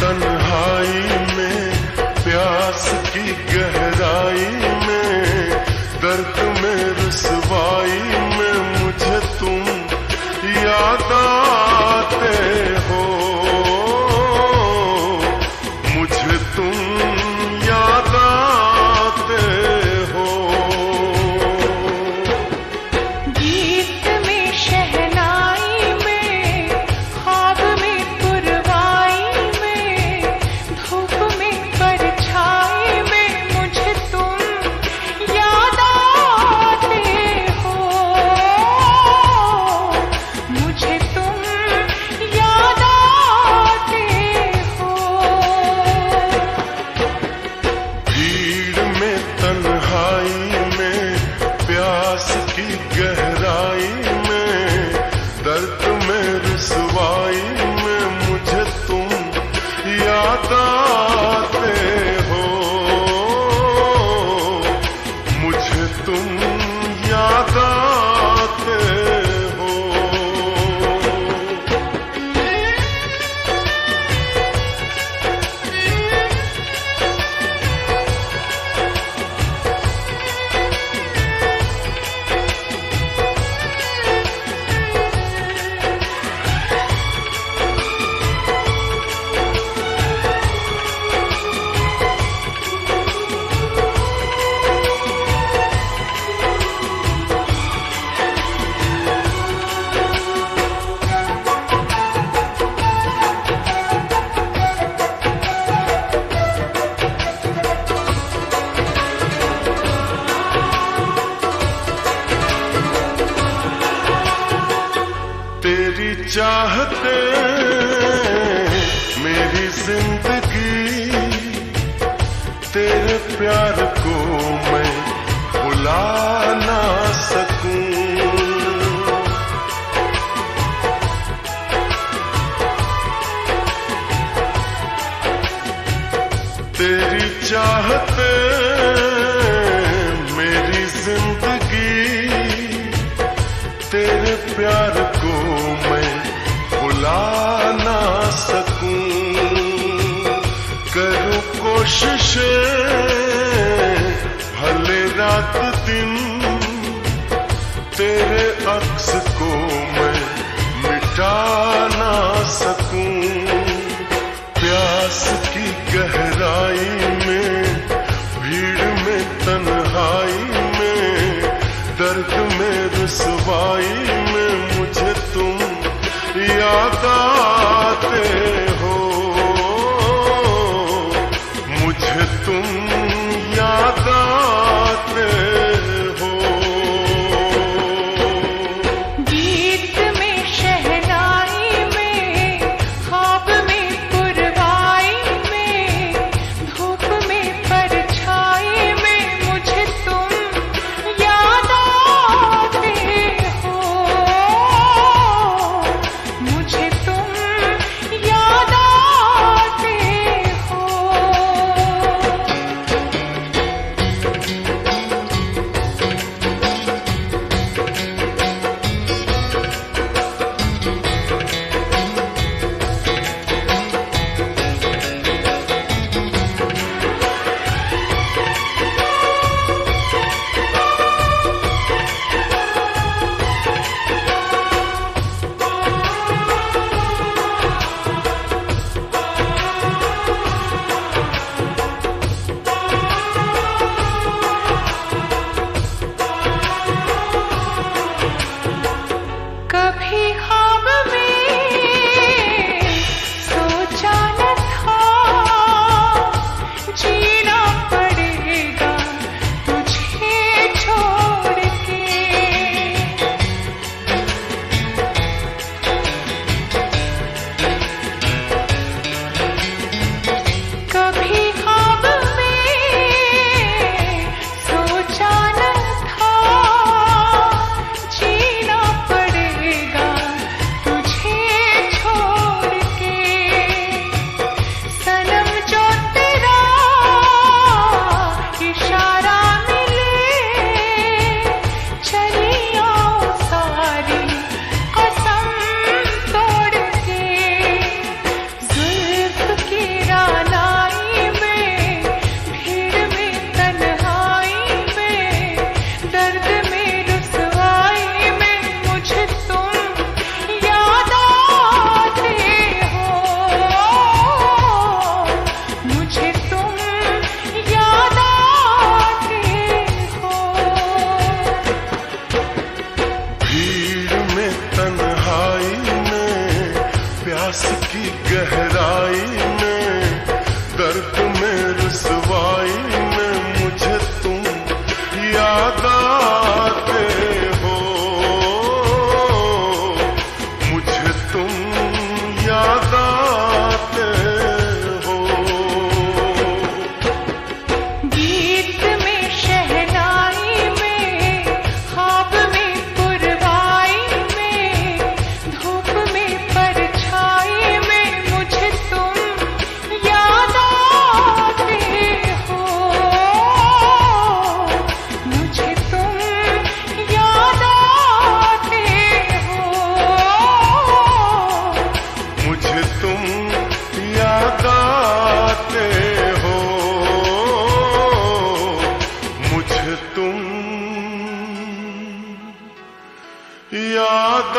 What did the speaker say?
तन्हाई में, प्यास की गहराई में, दर्द में रुसवाई में मुझे तुम याद आते हो, मुझे तुम याद आते हो। गीत में शहनाई में, ख्वाब में पुरवाई में, धूप में परछाई में मुझे तुम याद आते हो, मुझे तुम याद आते हो। भीड़ में तन्हाई में, प्यास की गहराई में, दर्द में रुसवाई में मुझे तुम याद आते हो, मुझे तुम याद आते हो। तेरी चाहते मेरी जिंदगी, तेरे प्यार को मैं भुला ना सकूं। तेरी चाहते मेरी जिंदगी, तेरे प्यार को मैं भुला ना सकूं। करूं कोशिशें भले रात दिन, तेरे अक्स को मैं मिटा ना सकूं। प्यास की गहराई में, भीड़ में तन्हाई में, दर्द में रुसवाई में मुझे तुम याद आते हो, मुझे तुम गाते हो, मुझे तुम याद